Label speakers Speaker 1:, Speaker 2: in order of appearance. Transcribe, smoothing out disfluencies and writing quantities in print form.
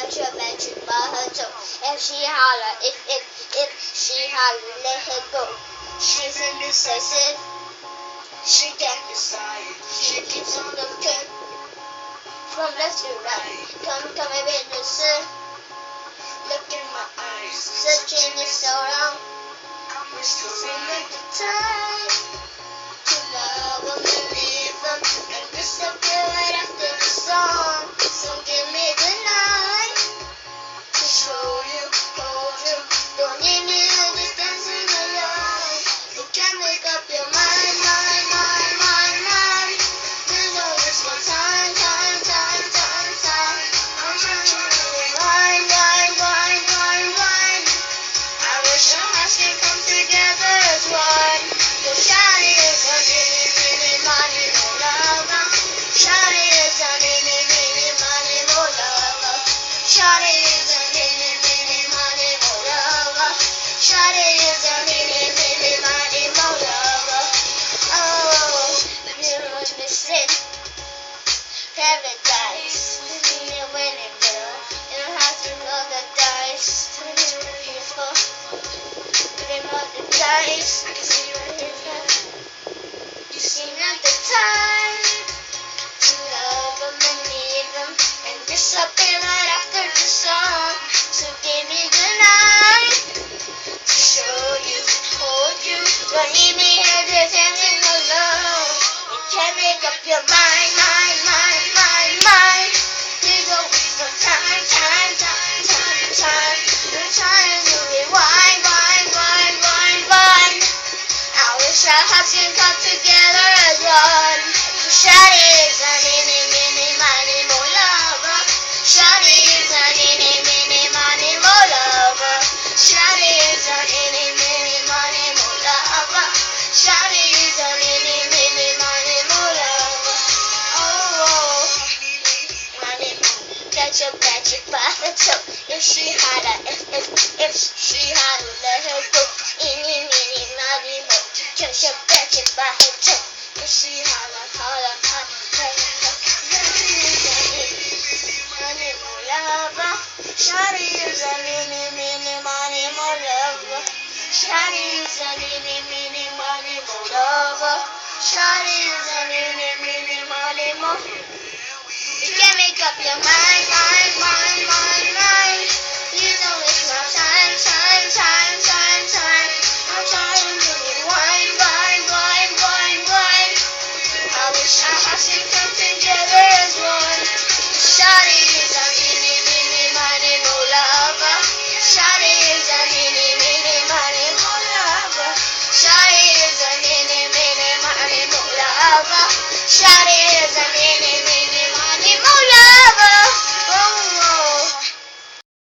Speaker 1: catch her magic by her toe. If she holler, if she holler, let her go. She's indecisive. She can't decide. She keeps on looking from left to right. Come, baby, listen. Look in my eyes. Searching is so long. We're still in the time to love them and leave them and disappear right after the song. So give me the night to show you, hold you. Don't need me to just dancing alone. You can't make up your mind. There's always one time. I'm trying to rewind. I wish our hearts could come together as one. But shawty is a mini, money, more lover. Shawty is a mini, money, more lover. Shawty is a mini, money, more lover. Shawty is a mini, money, more lover. Oh, you was missing paradise. You're winning, girl. You don't have to roll the dice. Beautiful. They roll the dice. I can see you right here. You seem like the time to love them and need them and disappear right after the song. So give me the night to show you, hold you. Don't leave me here just hanging alone. You can't make up your mind. There's always no time. You're trying to rewind. I wish our hearts could come together as one. Shawty is a mini, money, more lover. Shawty is a mini, money, more lover. Shawty is a mini, money, more lover. Shawty is a mini, money, more lover. Oh, money, catch your magic by the toe. If she holler, if she holler, let her go. Mini, money, more. Catch your magic by her toe. If she holler, let her go. Money, more lover. Shawty is a mini, money, more lover. Shawty is a mini, money, more lover. Shawty is a mini, money, more. You can't make up your mind. You don't waste my time. I'm trying to rewind. I wish our hearts could come together as one. Shawty is a mini, money, more lover. Shawty is a mini, money, more lover. Shawty is a mini, money, more lover. Shawty is a mini.